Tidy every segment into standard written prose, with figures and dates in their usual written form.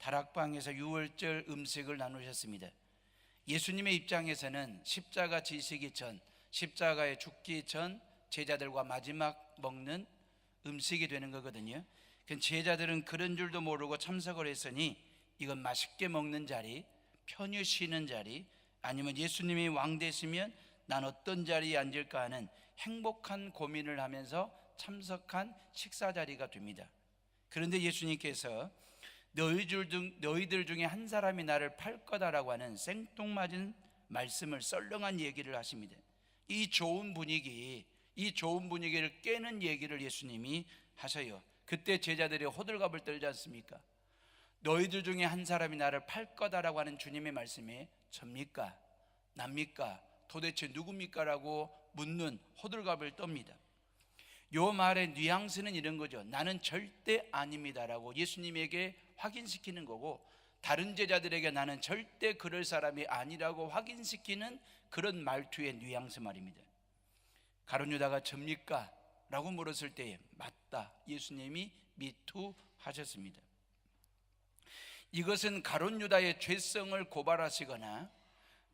다락방에서 유월절 음식을 나누셨습니다. 예수님의 입장에서는 십자가 지시기 전, 십자가에 죽기 전 제자들과 마지막 먹는 음식이 되는 거거든요. 제자들은 그런 줄도 모르고 참석을 했으니 이건 맛있게 먹는 자리, 편히 쉬는 자리, 아니면 예수님이 왕 되시면 난 어떤 자리에 앉을까 하는 행복한 고민을 하면서 참석한 식사 자리가 됩니다. 그런데 예수님께서 너희들 중에 한 사람이 나를 팔 거다라고 하는 생뚱맞은 말씀을, 썰렁한 얘기를 하십니다. 이 좋은 분위기를 깨는 얘기를 예수님이 하셔요. 그때 제자들이 호들갑을 떨지 않습니까? 너희들 중에 한 사람이 나를 팔 거다라고 하는 주님의 말씀에 접니까? 납니까? 도대체 누굽니까? 라고 묻는 호들갑을 떱니다. 요 말의 뉘앙스는 이런 거죠. 나는 절대 아닙니다라고 예수님에게 확인시키는 거고, 다른 제자들에게 나는 절대 그럴 사람이 아니라고 확인시키는 그런 말투의 뉘앙스 말입니다. 가룟 유다가 접니까? 라고 물었을 때에 맞다, 예수님이 미투 하셨습니다. 이것은 가룟 유다의 죄성을 고발하시거나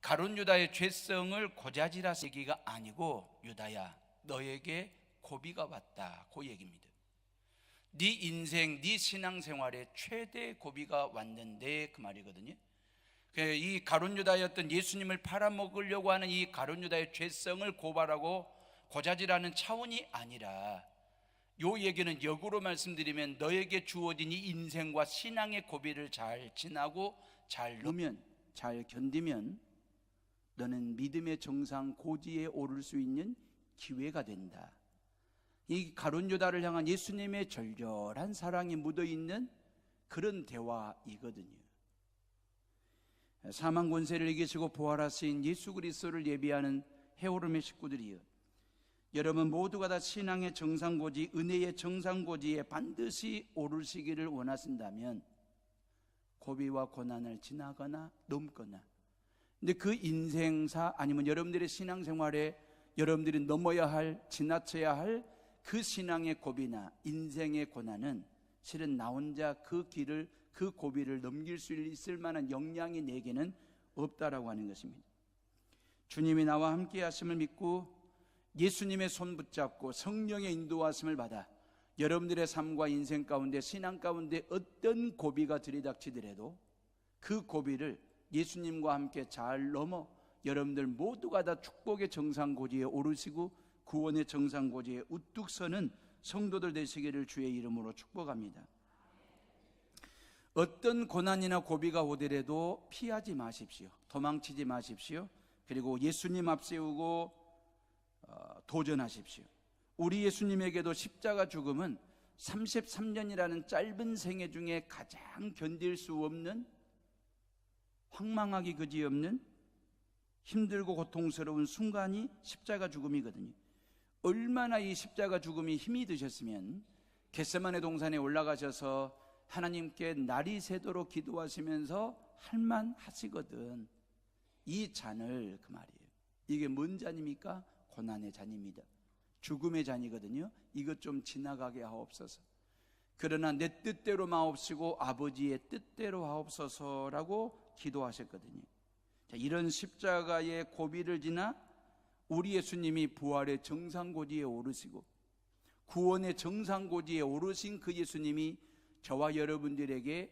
가룟 유다의 죄성을 고자질하시기가 아니고, 유다야 너에게 고비가 왔다, 그 얘기입니다. 네 인생, 네 신앙생활에 최대 고비가 왔는데 그 말이거든요. 이 가룟 유다였던 예수님을 팔아먹으려고 하는 이 가룟 유다의 죄성을 고발하고 고자질하는 차원이 아니라, 요 얘기는 역으로 말씀드리면 너에게 주어진 이 인생과 신앙의 고비를 잘 지나고 잘 넘으면, 잘 견디면 너는 믿음의 정상 고지에 오를 수 있는 기회가 된다. 이 가룟 유다를 향한 예수님의 절절한 사랑이 묻어있는 그런 대화이거든요. 사망 권세를 이기시고 부활하신 예수 그리스도를 예비하는 헤오름의 식구들이여, 여러분 모두가 다 신앙의 정상고지, 은혜의 정상고지에 반드시 오르시기를 원하신다면 고비와 고난을 지나거나 넘거나, 근데 그 인생사 아니면 여러분들의 신앙생활에 여러분들이 넘어야 할, 지나쳐야 할 그 신앙의 고비나 인생의 고난은 실은 나 혼자 그 길을, 그 고비를 넘길 수 있을 만한 역량이 내게는 없다라고 하는 것입니다. 주님이 나와 함께 하심을 믿고 예수님의 손 붙잡고 성령의 인도하심을 받아 여러분들의 삶과 인생 가운데, 신앙 가운데 어떤 고비가 들이닥치더라도 그 고비를 예수님과 함께 잘 넘어 여러분들 모두가 다 축복의 정상고지에 오르시고 구원의 정상고지에 우뚝 서는 성도들 되시기를 주의 이름으로 축복합니다. 어떤 고난이나 고비가 오더라도 피하지 마십시오. 도망치지 마십시오. 그리고 예수님 앞세우고 도전하십시오. 우리 예수님에게도 십자가 죽음은 33년이라는 짧은 생애 중에 가장 견딜 수 없는, 황망하기 그지없는 힘들고 고통스러운 순간이 십자가 죽음이거든요. 얼마나 이 십자가 죽음이 힘이 드셨으면 겟세마네 동산에 올라가셔서 하나님께 날이 새도록 기도하시면서 할만하시거든. 이 잔을, 그 말이에요. 이게 뭔 잔입니까? 고난의 잔입니다. 죽음의 잔이거든요. 이것 좀 지나가게 하옵소서. 그러나 내 뜻대로 마옵시고 아버지의 뜻대로 하옵소서라고 기도하셨거든요. 자, 이런 십자가의 고비를 지나 우리 예수님이 부활의 정상고지에 오르시고 구원의 정상고지에 오르신 그 예수님이 저와 여러분들에게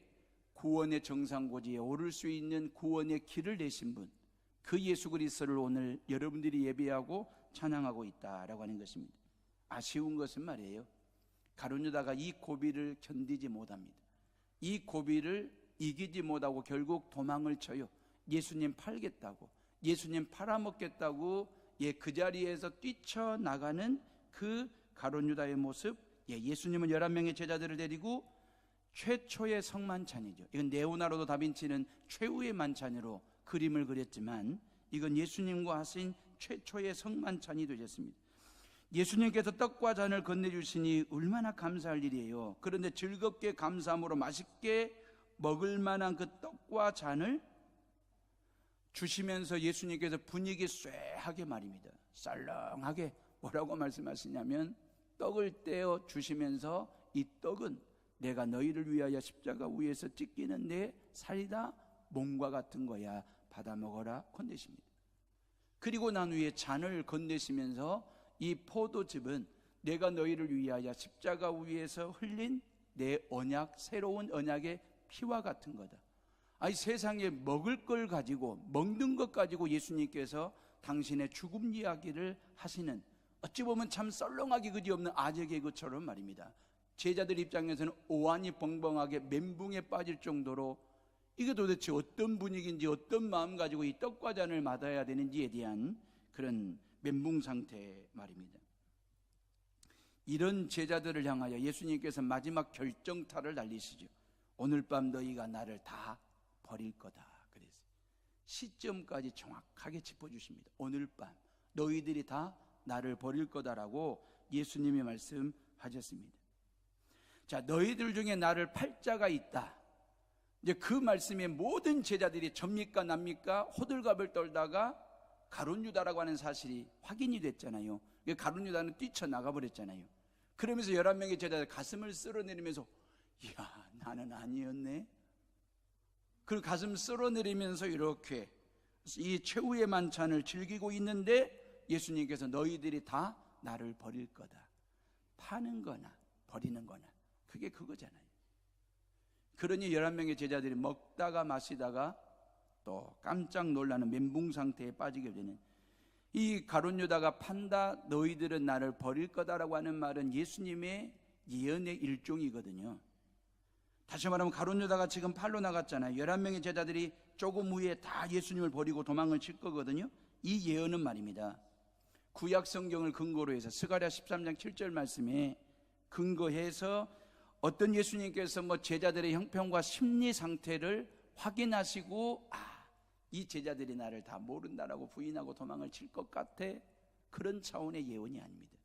구원의 정상고지에 오를 수 있는 구원의 길을 내신 분, 그 예수 그리스도를 오늘 여러분들이 예배하고 찬양하고 있다라고 하는 것입니다. 아쉬운 것은 말이에요, 가룟 유다가 이 고비를 견디지 못합니다. 이 고비를 이기지 못하고 결국 도망을 쳐요. 예수님 팔겠다고, 예수님 팔아먹겠다고 그 자리에서 뛰쳐나가는 그 가룟 유다의 모습. 예수님은 11명의 제자들을 데리고 최초의 성만찬이죠. 이건 레오나르도 다빈치는 최후의 만찬으로 그림을 그렸지만 이건 예수님과 하신 최초의 성만찬이 되셨습니다. 예수님께서 떡과 잔을 건네주시니 얼마나 감사할 일이에요. 그런데 즐겁게 감사함으로 맛있게 먹을 만한 그 떡과 잔을 주시면서 예수님께서 분위기 쇠하게 말입니다. 쌀렁하게 뭐라고 말씀하시냐면 떡을 떼어 주시면서 이 떡은 내가 너희를 위하여 십자가 위에서 찢기는 내 살이다 몸과 같은 거야 받아 먹어라 건네십니다. 그리고 난 후에 잔을 건네시면서 이 포도즙은 내가 너희를 위하여 십자가 위에서 흘린 내 언약, 새로운 언약의 피와 같은 거다. 아니, 세상에 먹을 걸 가지고, 먹는 것 가지고 예수님께서 당신의 죽음 이야기를 하시는, 어찌 보면 참 썰렁하기 그지없는 아재 개그처럼 말입니다. 제자들 입장에서는 오한이 벙벙하게 멘붕에 빠질 정도로 이게 도대체 어떤 분위기인지, 어떤 마음 가지고 이 떡과 잔을 받아야 되는지에 대한 그런 멘붕 상태 말입니다. 이런 제자들을 향하여 예수님께서 마지막 결정타를 날리시죠. 오늘 밤 너희가 나를 다 버릴 거다. 그래서 시점까지 정확하게 짚어주십니다. 오늘 밤 너희들이 다 나를 버릴 거다라고 예수님이 말씀하셨습니다. 자, 너희들 중에 나를 팔 자가 있다. 이제 그 말씀에 모든 제자들이 접니까 납니까 호들갑을 떨다가 가룟 유다라고 하는 사실이 확인이 됐잖아요. 가룟 유다는 뛰쳐나가 버렸잖아요. 그러면서 11명의 제자들 가슴을 쓸어내리면서 이야, 나는 아니었네. 그 가슴 쓸어내리면서 이렇게 이 최후의 만찬을 즐기고 있는데 예수님께서 너희들이 다 나를 버릴 거다. 파는 거나 버리는 거나 그게 그거잖아요. 그러니 11명의 제자들이 먹다가 마시다가 또 깜짝 놀라는 멘붕 상태에 빠지게 되는, 이 가룟 유다가 판다 너희들은 나를 버릴 거다라고 하는 말은 예수님의 예언의 일종이거든요. 다시 말하면 가룟 유다가 지금 팔로 나갔잖아요. 11명의 제자들이 조금 후에 다 예수님을 버리고 도망을 칠 거거든요. 이 예언은 말입니다, 구약 성경을 근거로 해서 스가랴 13장 7절 말씀에 근거해서 어떤 예수님께서 제자들의 형편과 심리 상태를 확인하시고 이 제자들이 나를 다 모른다라고 부인하고 도망을 칠 것 같아, 그런 차원의 예언이 아닙니다.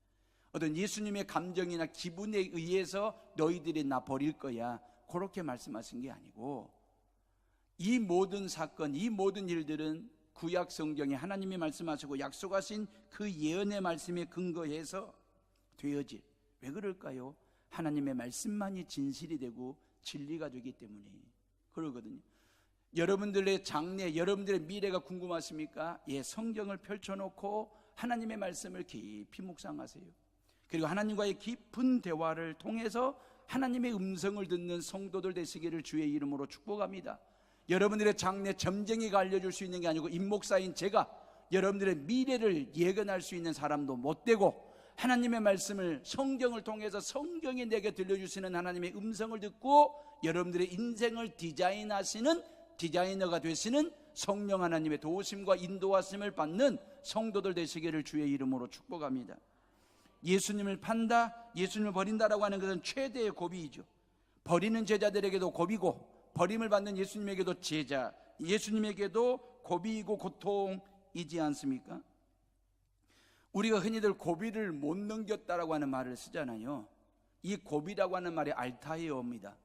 어떤 예수님의 감정이나 기분에 의해서 너희들이 나 버릴 거야 그렇게 말씀하신 게 아니고, 이 모든 사건, 이 모든 일들은 구약 성경에 하나님이 말씀하시고 약속하신 그 예언의 말씀에 근거해서 되어질, 왜 그럴까요? 하나님의 말씀만이 진실이 되고 진리가 되기 때문에 그러거든요. 여러분들의 장래, 여러분들의 미래가 궁금하십니까? 예, 성경을 펼쳐놓고 하나님의 말씀을 깊이 묵상하세요. 그리고 하나님과의 깊은 대화를 통해서 하나님의 음성을 듣는 성도들 되시기를 주의 이름으로 축복합니다. 여러분들의 장래 점쟁이가 알려줄 수 있는 게 아니고 임목사인 제가 여러분들의 미래를 예견할 수 있는 사람도 못 되고, 하나님의 말씀을 성경을 통해서 성경이 내게 들려주시는 하나님의 음성을 듣고 여러분들의 인생을 디자인하시는 디자이너가 되시는 성령 하나님의 도우심과 인도하심을 받는 성도들 되시기를 주의 이름으로 축복합니다. 예수님을 판다, 예수님을 버린다라고 하는 것은 최대의 고비이죠. 버리는 제자들에게도 고비고 버림을 받는 예수님에게도 예수님에게도 고비이고 고통이지 않습니까? 우리가 흔히들 고비를 못 넘겼다라고 하는 말을 쓰잖아요. 이 고비라고 하는 말이 알타이어입니다.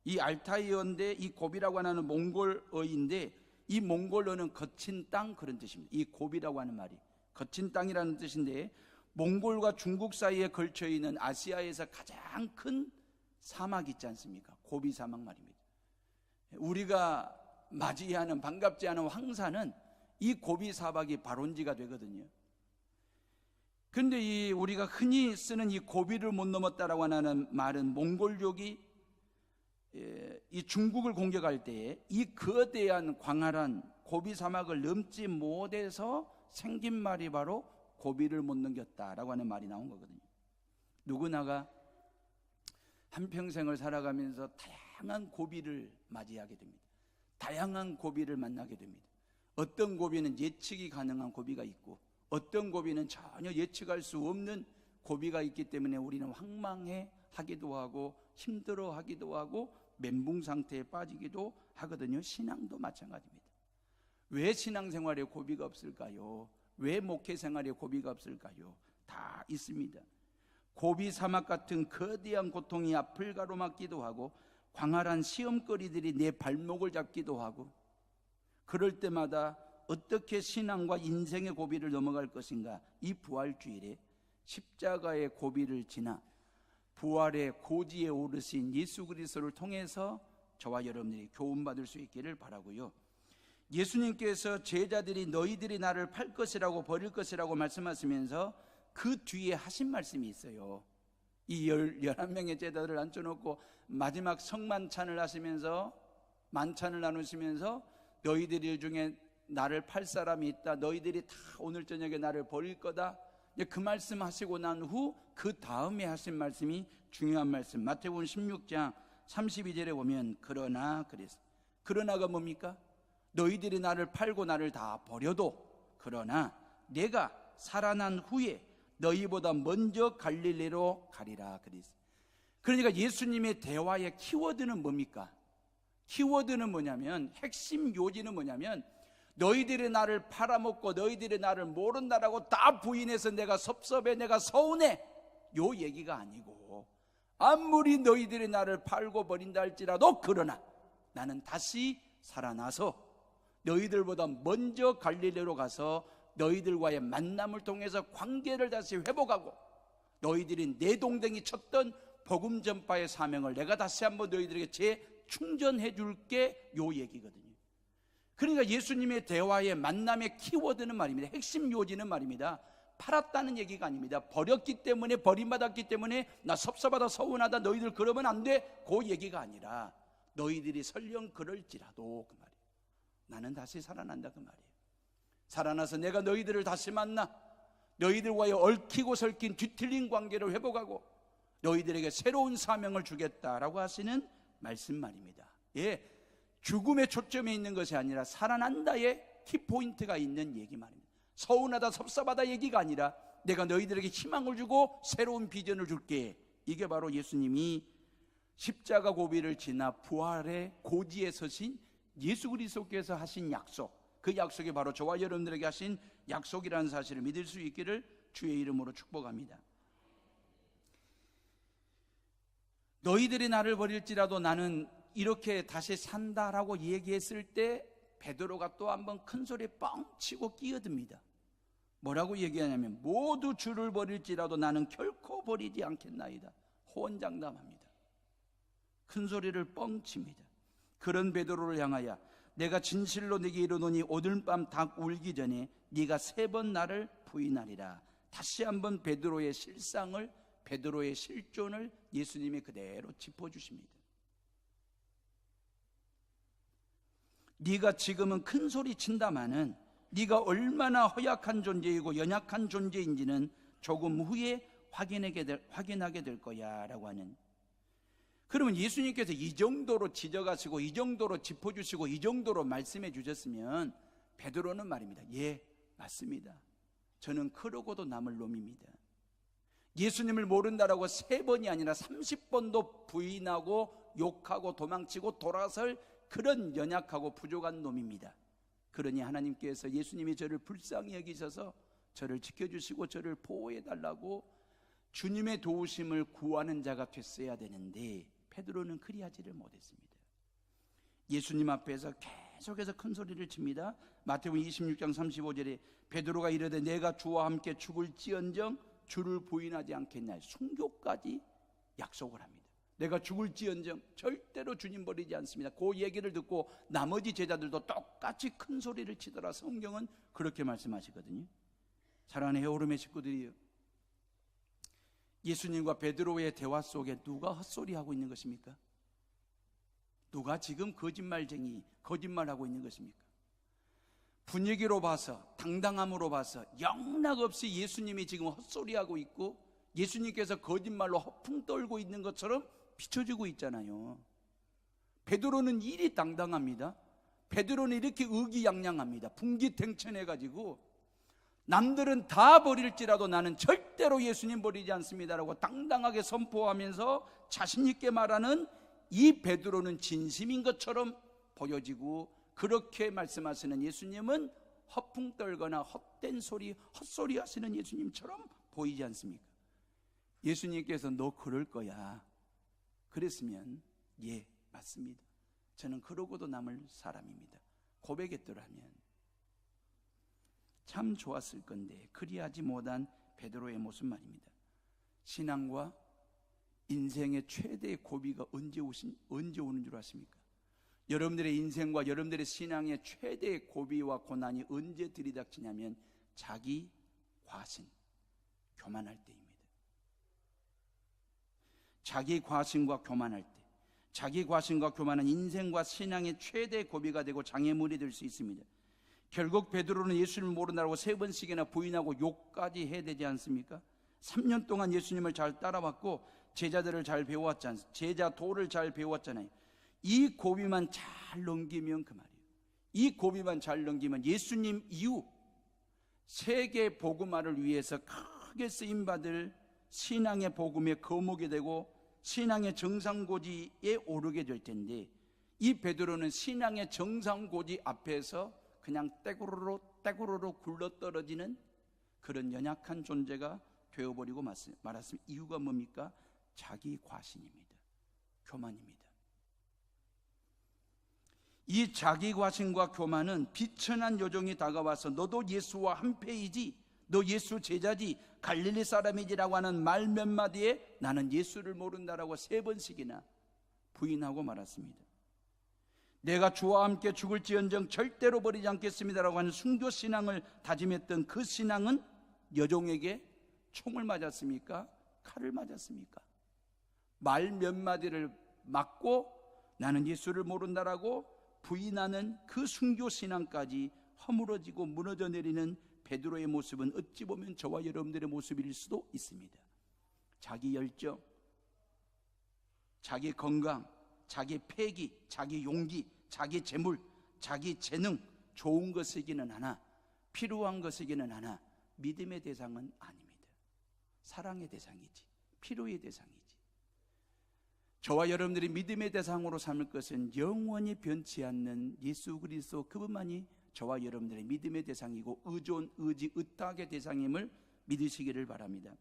이 알타이어인데 이 고비라고 하는 몽골어인데, 이 몽골어는 거친 땅 그런 뜻입니다. 이 고비라고 하는 말이 거친 땅이라는 뜻인데, 몽골과 중국 사이에 걸쳐 있는 아시아에서 가장 큰 사막 있지 않습니까? 고비 사막 말입니다. 우리가 맞이하는, 반갑지 않은 황사는 이 고비 사막이 발원지가 되거든요. 그런데 우리가 흔히 쓰는 이 고비를 못 넘었다라고 하는 말은 몽골족이 이 중국을 공격할 때에 이 거대한 광활한 고비 사막을 넘지 못해서 생긴 말이 바로 고비를 못 넘겼다라고 하는 말이 나온 거거든요. 누구나가 한평생을 살아가면서 다양한 고비를 맞이하게 됩니다. 다양한 고비를 만나게 됩니다. 어떤 고비는 예측이 가능한 고비가 있고, 어떤 고비는 전혀 예측할 수 없는 고비가 있기 때문에 우리는 황망해 하기도 하고 힘들어 하기도 하고 멘붕 상태에 빠지기도 하거든요. 신앙도 마찬가지입니다. 왜 신앙생활에 고비가 없을까요? 왜 목회생활에 고비가 없을까요? 다 있습니다. 고비 사막 같은 거대한 고통이 앞을 가로막기도 하고 광활한 시험거리들이 내 발목을 잡기도 하고, 그럴 때마다 어떻게 신앙과 인생의 고비를 넘어갈 것인가, 이 부활주일에 십자가의 고비를 지나 부활의 고지에 오르신 예수 그리스도를 통해서 저와 여러분들이 교훈받을 수 있기를 바라고요. 예수님께서 제자들이 너희들이 나를 팔 것이라고 버릴 것이라고 말씀하시면서 그 뒤에 하신 말씀이 있어요. 이 11명의 제자들을 앉혀놓고 마지막 성만찬을 하시면서 만찬을 나누시면서 너희들 중에 나를 팔 사람이 있다, 너희들이 다 오늘 저녁에 나를 버릴 거다, 그 말씀 하시고 난 후 그 다음에 하신 말씀이 중요한 말씀, 마태복음 16장 32절에 보면 그러나 그랬어요. 그러나가 뭡니까? 너희들이 나를 팔고 나를 다 버려도 그러나 내가 살아난 후에 너희보다 먼저 갈릴리로 가리라 그랬어요. 그러니까 예수님의 대화의 키워드는 뭡니까? 키워드는 뭐냐면, 핵심 요지는 뭐냐면, 너희들이 나를 팔아먹고 너희들이 나를 모른다라고 다 부인해서 내가 섭섭해, 내가 서운해, 요 얘기가 아니고, 아무리 너희들이 나를 팔고 버린다 할지라도 그러나 나는 다시 살아나서 너희들보다 먼저 갈릴리로 가서 너희들과의 만남을 통해서 관계를 다시 회복하고 너희들이 내동댕이 쳤던 복음 전파의 사명을 내가 다시 한번 너희들에게 재충전해 줄게, 요 얘기거든요. 그러니까 예수님의 대화의 만남의 키워드는 말입니다, 핵심 요지는 말입니다, 팔았다는 얘기가 아닙니다. 버렸기 때문에, 버림받았기 때문에 나 섭섭하다, 서운하다, 너희들 그러면 안 돼, 그 얘기가 아니라 너희들이 설령 그럴지라도 그 말이에요. 나는 다시 살아난다 그 말이에요. 살아나서 내가 너희들을 다시 만나 너희들과의 얽히고 설킨 뒤틀린 관계를 회복하고 너희들에게 새로운 사명을 주겠다라고 하시는 말씀 말입니다. 예, 죽음의 초점에 있는 것이 아니라 살아난다의 키포인트가 있는 얘기 말입니다. 서운하다, 섭섭하다 얘기가 아니라 내가 너희들에게 희망을 주고 새로운 비전을 줄게, 이게 바로 예수님이 십자가 고비를 지나 부활의 고지에 서신 예수 그리스도께서 하신 약속, 그 약속이 바로 저와 여러분들에게 하신 약속이라는 사실을 믿을 수 있기를 주의 이름으로 축복합니다. 너희들이 나를 버릴지라도 나는 이렇게 다시 산다라고 얘기했을 때 베드로가 또 한번 큰 소리에 뻥 치고 끼어듭니다. 뭐라고 얘기하냐면 모두 주를 버릴지라도 나는 결코 버리지 않겠나이다. 호언장담합니다. 큰 소리를 뻥 칩니다. 그런 베드로를 향하여 내가 진실로 네게 이르노니 오늘 밤 닭 울기 전에 네가 3번 나를 부인하리라. 다시 한번 베드로의 실상을, 베드로의 실존을 예수님이 그대로 짚어주십니다. 네가 지금은 큰 소리 친다마는 네가 얼마나 허약한 존재이고 연약한 존재인지는 조금 후에 확인하게 될 거야 라고 하는, 그러면 예수님께서 이 정도로 지적하시고 이 정도로 짚어주시고 이 정도로 말씀해 주셨으면 베드로는 말입니다, 예, 맞습니다. 저는 그러고도 남을 놈입니다. 예수님을 모른다라고 3번이 아니라 30번도 부인하고 욕하고 도망치고 돌아설 그런 연약하고 부족한 놈입니다. 그러니 하나님께서 예수님이 저를 불쌍히 여기셔서 저를 지켜주시고 저를 보호해달라고 주님의 도우심을 구하는 자가 됐어야 되는데 베드로는 그리하지를 못했습니다. 예수님 앞에서 계속해서 큰 소리를 칩니다. 마태복음 26장 35절에 베드로가 이르되 내가 주와 함께 죽을지언정 주를 부인하지 않겠냐, 순교까지 약속을 합니다. 내가 죽을지언정 절대로 주님 버리지 않습니다. 그 얘기를 듣고 나머지 제자들도 똑같이 큰 소리를 치더라. 성경은 그렇게 말씀하시거든요. 사랑하는 헤어름의 식구들이요, 예수님과 베드로의 대화 속에 누가 헛소리하고 있는 것입니까? 누가 지금 거짓말하고 있는 것입니까? 분위기로 봐서, 당당함으로 봐서 영락없이 예수님이 지금 헛소리하고 있고 예수님께서 거짓말로 허풍 떨고 있는 것처럼 비춰지고 있잖아요. 베드로는 이리 당당합니다. 베드로는 이렇게 의기양양합니다. 분기탱천해가지고 남들은 다 버릴지라도 나는 절대로 예수님 버리지 않습니다라고 당당하게 선포하면서 자신 있게 말하는 이 베드로는 진심인 것처럼 보여지고, 그렇게 말씀하시는 예수님은 허풍 떨거나 헛된 소리, 헛소리 하시는 예수님처럼 보이지 않습니까? 예수님께서 너 그럴 거야 그랬으면 예, 맞습니다. 저는 그러고도 남을 사람입니다. 고백했더라면 참 좋았을 건데 그리하지 못한 베드로의 모습 말입니다. 신앙과 인생의 최대의 고비가 언제 오는 줄 아십니까? 여러분들의 인생과 여러분들의 신앙의 최대의 고비와 고난이 언제 들이닥치냐면 자기 과신, 교만할 때입니다. 자기 과신과 교만할 때, 자기 과신과 교만은 인생과 신앙의 최대의 고비가 되고 장애물이 될 수 있습니다. 결국 베드로는 예수님을 모른다고 3번씩이나 부인하고 욕까지 해야 되지 않습니까? 3년 동안 예수님을 잘 따라왔고 제자들을 잘 배워왔지 않습니까? 제자 도를 잘 배웠잖아요. 이 고비만 잘 넘기면 그 말이에요. 이 고비만 잘 넘기면 예수님 이후 세계 복음화를 위해서 크게 쓰임받을 신앙의 복음의 거목이 되고 신앙의 정상고지에 오르게 될 텐데, 이 베드로는 신앙의 정상고지 앞에서 그냥 떼구르르 굴러떨어지는 그런 연약한 존재가 되어버리고 말았습니다. 이유가 뭡니까? 자기 과신입니다. 교만입니다. 이 자기 과신과 교만은 비천한 요정이 다가와서 너도 예수와 한패이지, 너 예수 제자지, 갈릴리 사람이지라고 하는 말 몇 마디에 나는 예수를 모른다라고 3번씩이나 부인하고 말았습니다. 내가 주와 함께 죽을지언정 절대로 버리지 않겠습니다라고 하는 순교 신앙을 다짐했던 그 신앙은 여종에게 총을 맞았습니까? 칼을 맞았습니까? 말 몇 마디를 맞고 나는 예수를 모른다라고 부인하는 그 순교 신앙까지 허물어지고 무너져 내리는 베드로의 모습은 어찌 보면 저와 여러분들의 모습일 수도 있습니다. 자기 열정, 자기 건강, 자기 패기, 자기 용기, 자기 재물, 자기 재능, 좋은 것이기는 하나, 필요한 것이기는 하나 믿음의 대상은 아닙니다. 사랑의 대상이지, 필요의 대상이지. 저와 여러분들이 믿음의 대상으로 삼을 것은 영원히 변치 않는 예수 그리스도 그분만이 저와 여러분들의 믿음의 대상이고 의존, 의지, 의탁의 대상임을 믿으시기를 바랍니다.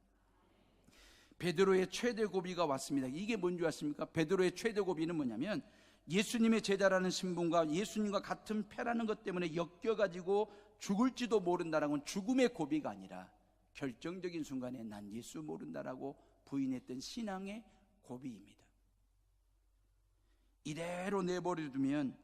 베드로의 최대 고비가 왔습니다. 이게 뭔지 아십니까? 베드로의 최대 고비는 뭐냐면 예수님의 제자라는 신분과 예수님과 같은 패라는 것 때문에 엮여가지고 죽을지도 모른다라는 건 죽음의 고비가 아니라 결정적인 순간에 난 예수 모른다라고 부인했던 신앙의 고비입니다. 이대로 내버려두면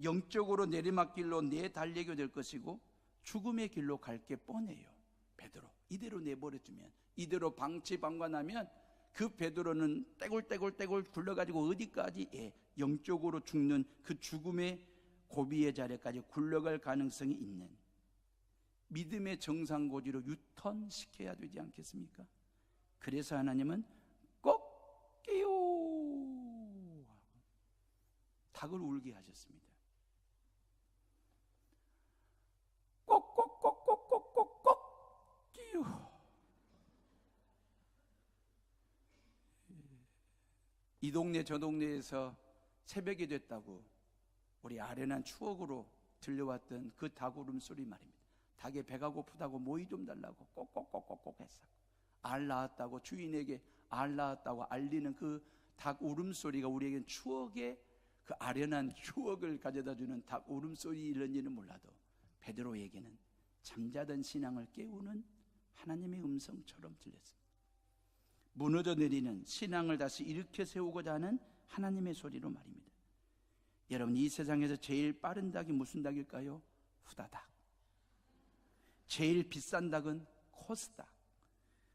영적으로 내리막길로 내달리게 될 것이고 죽음의 길로 갈 게 뻔해요. 베드로 이대로 내버려두면, 이대로 방치방관하면 그 베드로는 떼굴떼굴 굴러가지고 어디까지 영적으로 죽는 그 죽음의 고비의 자리까지 굴러갈 가능성이 있는 믿음의 정상고지로 유턴시켜야 되지 않겠습니까? 그래서 하나님은 꼭 끼요 닭을 울게 하셨습니다. 꼭꼭꼭꼭꼭꼭꼭 끼요. 이 동네 저 동네에서 새벽이 됐다고 우리 아련한 추억으로 들려왔던 그 닭 울음소리 말입니다. 닭의 배가 고프다고 모이 좀 달라고 꼭꼭꼭꼭꼭 했어. 알 낳았다고 주인에게 알 낳았다고 알리는 그 닭 울음소리가 우리에겐 추억의 그 아련한 추억을 가져다주는 닭 울음소리일는지는 몰라도 베드로에게는 잠자던 신앙을 깨우는 하나님의 음성처럼 들렸습니다. 무너져 내리는 신앙을 다시 일으켜 세우고자 하는 하나님의 소리로 말입니다. 여러분, 이 세상에서 제일 빠른 닭이 무슨 닭일까요? 후다닥. 제일 비싼 닭은 코스닥.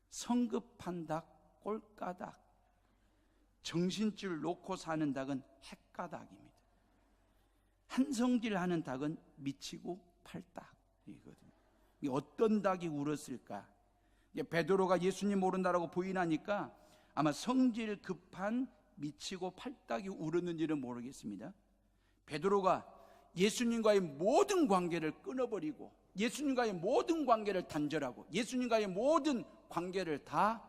성급한 닭, 꼴까닭. 정신줄 놓고 사는 닭은 핵가닭입니다. 한성질하는 닭은 미치고 팔닭이거든요. 어떤 닭이 울었을까? 베드로가 예수님 모른다라고 부인하니까 아마 성질 급한 미치고 팔딱이 울었는지는 모르겠습니다. 베드로가 예수님과의 모든 관계를 끊어버리고 예수님과의 모든 관계를 단절하고 예수님과의 모든 관계를 다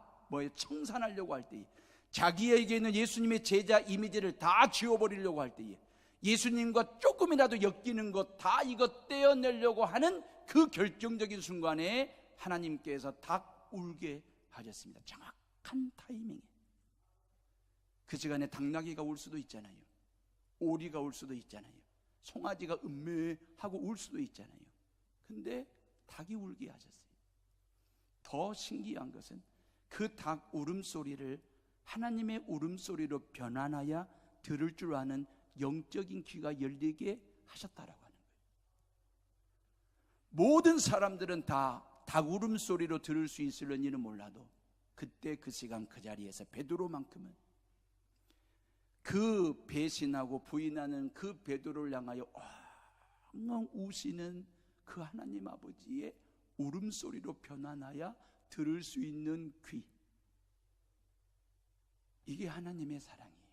청산하려고 할 때에, 자기에게 있는 예수님의 제자 이미지를 다 지워버리려고 할 때에, 예수님과 조금이라도 엮이는 것 다 이거 떼어내려고 하는 그 결정적인 순간에 하나님께서 닭 울게 하셨습니다. 정확한 타이밍에. 그 시간에 당나귀가 울 수도 있잖아요. 오리가 울 수도 있잖아요. 송아지가 음매하고 울 수도 있잖아요. 근데 닭이 울게 하셨어요. 더 신기한 것은 그 닭 울음소리를 하나님의 울음소리로 변환하여 들을 줄 아는 영적인 귀가 열리게 하셨다라고 하는 거예요. 모든 사람들은 다 닭 울음소리로 들을 수 있을는지는 몰라도 그때 그 시간 그 자리에서 베드로만큼은 그 배신하고 부인하는 그 베드로를 향하여 엉엉 우시는 그 하나님 아버지의 울음소리로 변환하여 들을 수 있는 귀, 이게 하나님의 사랑이에요.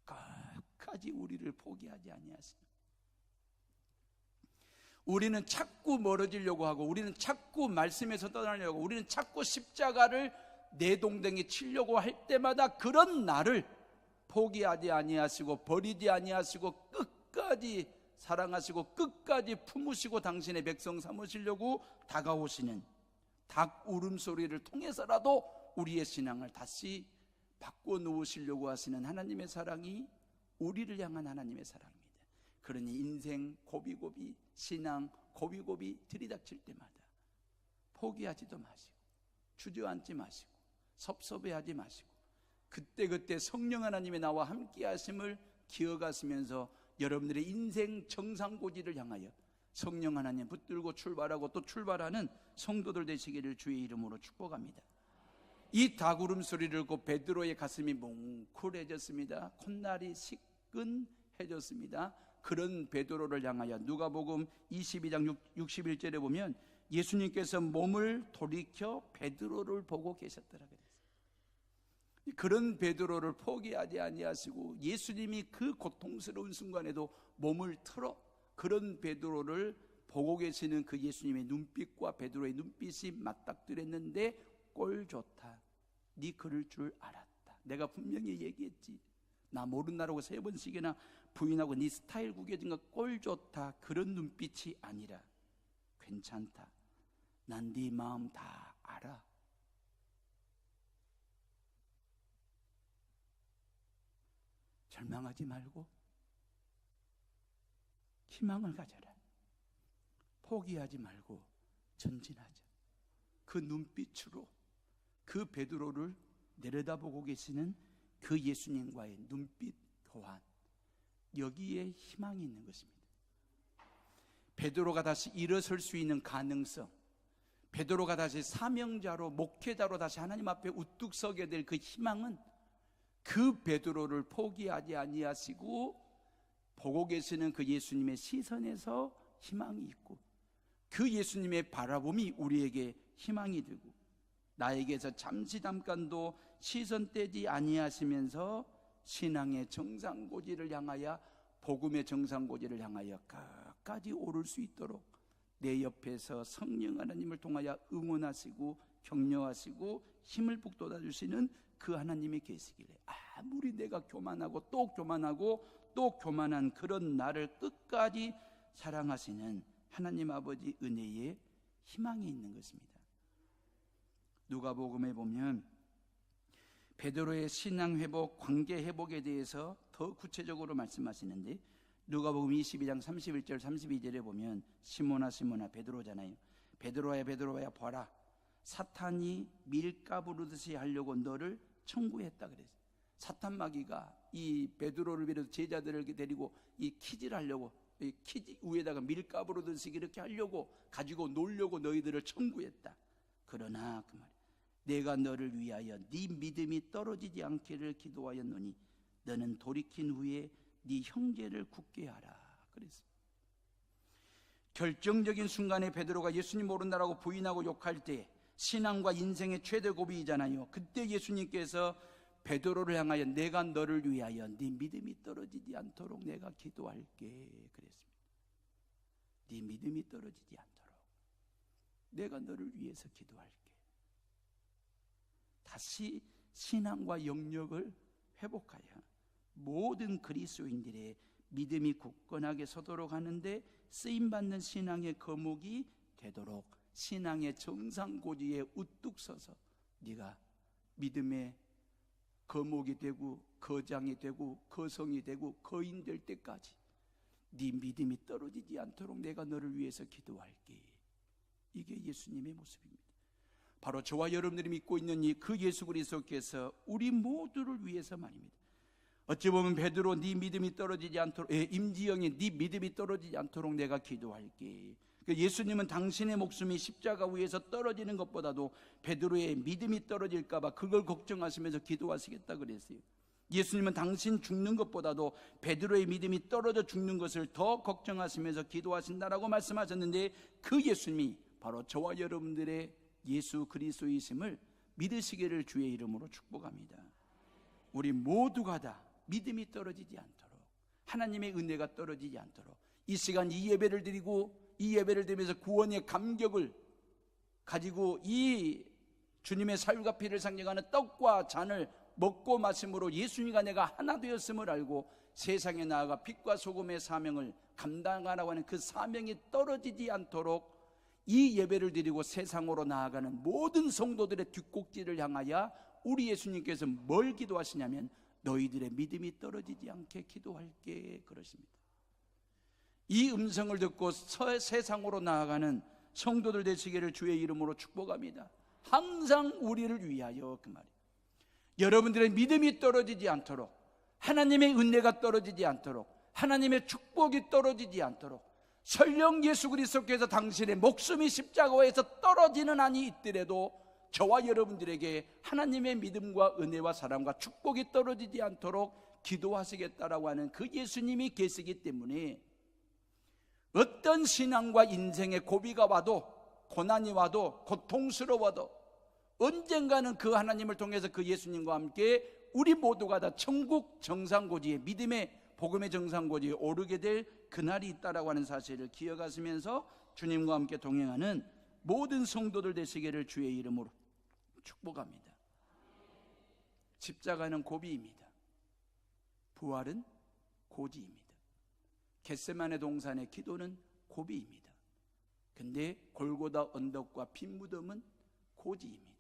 끝까지 우리를 포기하지 아니하시는. 우리는 자꾸 멀어지려고 하고, 우리는 자꾸 말씀에서 떠나려고, 우리는 자꾸 십자가를 내동댕이 치려고 할 때마다 그런 나를 포기하지 아니하시고 버리지 아니하시고 끝까지 사랑하시고 끝까지 품으시고 당신의 백성 삼으시려고 다가오시는 닭 울음소리를 통해서라도 우리의 신앙을 다시 바꿔놓으시려고 하시는 하나님의 사랑이 우리를 향한 하나님의 사랑입니다. 그러니 인생 고비고비, 신앙 고비고비 들이닥칠 때마다 포기하지도 마시고 주저앉지 마시고 섭섭해하지 마시고 그때그때 성령 하나님의 나와 함께 하심을 기억하시면서 여러분들의 인생 정상고지를 향하여 성령 하나님 붙들고 출발하고 또 출발하는 성도들 되시기를 주의 이름으로 축복합니다. 이 닭울음 소리를 듣고 베드로의 가슴이 뭉클해졌습니다. 콧날이 시큰해졌습니다. 그런 베드로를 향하여 누가복음 22장 61절에 보면 예수님께서 몸을 돌이켜 베드로를 보고 계셨더라 그랬어요. 그런 베드로를 포기하지 아니하시고 예수님이 그 고통스러운 순간에도 몸을 틀어 그런 베드로를 보고 계시는 그 예수님의 눈빛과 베드로의 눈빛이 맞닥뜨렸는데 꼴 좋다, 네 그럴 줄 알았다, 내가 분명히 얘기했지, 나 모른다라고 3번씩이나 부인하고 네 스타일 구겨진 거 꼴 좋다, 그런 눈빛이 아니라 괜찮다, 난 네 마음 다 알아, 절망하지 말고 희망을 가져라, 포기하지 말고 전진하자. 그 눈빛으로 그 베드로를 내려다보고 계시는 그 예수님과의 눈빛 교환, 여기에 희망이 있는 것입니다. 베드로가 다시 일어설 수 있는 가능성, 베드로가 다시 사명자로 목회자로 다시 하나님 앞에 우뚝 서게 될 그 희망은 그 베드로를 포기하지 아니하시고 보고 계시는 그 예수님의 시선에서 희망이 있고 그 예수님의 바라봄이 우리에게 희망이 되고 나에게서 잠깐도 시선 떼지 아니하시면서 신앙의 정상고지를 향하여 복음의 정상고지를 향하여 끝까지 오를 수 있도록 내 옆에서 성령 하나님을 통하여 응원하시고 격려하시고 힘을 북돋아 주시는 그 하나님이 계시기를 아무리 내가 교만하고 또 교만하고 또 교만한 그런 나를 끝까지 사랑하시는 하나님 아버지 은혜에 희망이 있는 것입니다. 누가복음에 보면 베드로의 신앙 회복, 관계 회복에 대해서 더 구체적으로 말씀하시는데 누가복음 22장 31절 32절에 보면 시몬아 시몬아 베드로잖아요. 베드로야 베드로야 봐라, 사탄이 밀가부르듯이 하려고 너를 청구했다 그랬어요. 사탄 마귀가 이 베드로를 비롯해 제자들을 데리고 이 키질 하려고, 이 키지 위에다가 밀가부르듯이 이렇게 하려고 가지고 놀려고 너희들을 청구했다. 그러나 그 말, 내가 너를 위하여 네 믿음이 떨어지지 않기를 기도하였노니 너는 돌이킨 후에 네 형제를 굳게 하라 그랬습니다. 결정적인 순간에 베드로가 예수님 모른다라고 부인하고 욕할 때 신앙과 인생의 최대 고비이잖아요. 그때 예수님께서 베드로를 향하여 내가 너를 위하여 네 믿음이 떨어지지 않도록 내가 기도할게 그랬습니다. 네 믿음이 떨어지지 않도록 내가 너를 위해서 기도할게. 다시 신앙과 영역을 회복하여 모든 그리스도인들의 믿음이 굳건하게 서도록 하는데 쓰임받는 신앙의 거목이 되도록 신앙의 정상고지에 우뚝 서서 네가 믿음의 거목이 되고 거장이 되고 거성이 되고 거인 될 때까지 네 믿음이 떨어지지 않도록 내가 너를 위해서 기도할게. 이게 예수님의 모습입니다. 바로 저와 여러분들이 믿고 있는 그 예수 그리스도께서 우리 모두를 위해서 말입니다. 어찌 보면 베드로, 네 믿음이 떨어지지 않도록, 임지영이 네 믿음이 떨어지지 않도록 내가 기도할게. 예수님은 당신의 목숨이 십자가 위에서 떨어지는 것보다도 베드로의 믿음이 떨어질까 봐 그걸 걱정하시면서 기도하시겠다 그랬어요. 예수님은 당신 죽는 것보다도 베드로의 믿음이 떨어져 죽는 것을 더 걱정하시면서 기도하신다라고 말씀하셨는데, 그 예수님이 바로 저와 여러분들의 예수 그리스도이심을 믿으시기를 주의 이름으로 축복합니다. 우리 모두가 다 믿음이 떨어지지 않도록, 하나님의 은혜가 떨어지지 않도록, 이 시간 이 예배를 드리고 이 예배를 드리면서 구원의 감격을 가지고 이 주님의 사유가 피를 상징하는 떡과 잔을 먹고 마심으로 예수님과 내가 하나 되었음을 알고 세상에 나아가 빛과 소금의 사명을 감당하라고 하는 그 사명이 떨어지지 않도록 이 예배를 드리고 세상으로 나아가는 모든 성도들의 뒷꼭지를 향하여 우리 예수님께서 뭘 기도하시냐면, 너희들의 믿음이 떨어지지 않게 기도할게 그러십니다. 이 음성을 듣고 세상으로 나아가는 성도들 되시기를 주의 이름으로 축복합니다. 항상 우리를 위하여, 그 말이에요. 여러분들의 믿음이 떨어지지 않도록, 하나님의 은혜가 떨어지지 않도록, 하나님의 축복이 떨어지지 않도록, 설령 예수 그리스도께서 당신의 목숨이 십자가에서 떨어지는 한이 있더라도 저와 여러분들에게 하나님의 믿음과 은혜와 사랑과 축복이 떨어지지 않도록 기도하시겠다라고 하는 그 예수님이 계시기 때문에 어떤 신앙과 인생의 고비가 와도, 고난이 와도, 고통스러워도 언젠가는 그 하나님을 통해서 그 예수님과 함께 우리 모두가 다 천국 정상고지에, 믿음의 복음의 정상고지에 오르게 될 그날이 있다라고 하는 사실을 기억하시면서 주님과 함께 동행하는 모든 성도들 되시기를 주의 이름으로 축복합니다. 십자가는 고비입니다. 부활은 고지입니다. 겟세마네 동산의 기도는 고비입니다. 근데 골고다 언덕과 빈 무덤은 고지입니다.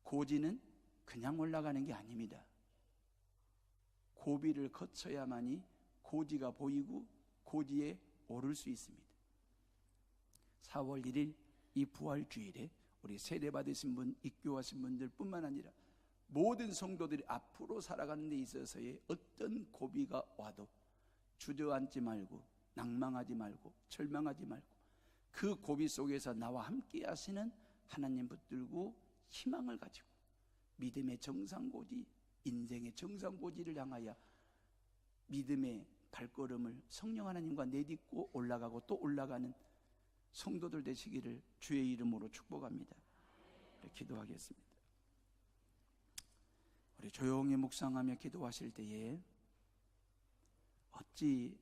고지는 그냥 올라가는 게 아닙니다. 고비를 거쳐야만이 고지가 보이고 고지에 오를 수 있습니다. 4월 1일 이 부활주일에 우리 세례받으신 분, 입교하신 분들 뿐만 아니라 모든 성도들이 앞으로 살아가는 데 있어서의 어떤 고비가 와도 주저앉지 말고, 낭망하지 말고, 절망하지 말고, 그 고비 속에서 나와 함께 하시는 하나님 붙들고 희망을 가지고 믿음의 정상고지, 인생의 정상고지를 향하여 믿음의 발걸음을 성령 하나님과 내딛고 올라가고 또 올라가는 성도들 되시기를 주의 이름으로 축복합니다. 기도하겠습니다. 우리 조용히 묵상하며 기도하실 때에 어찌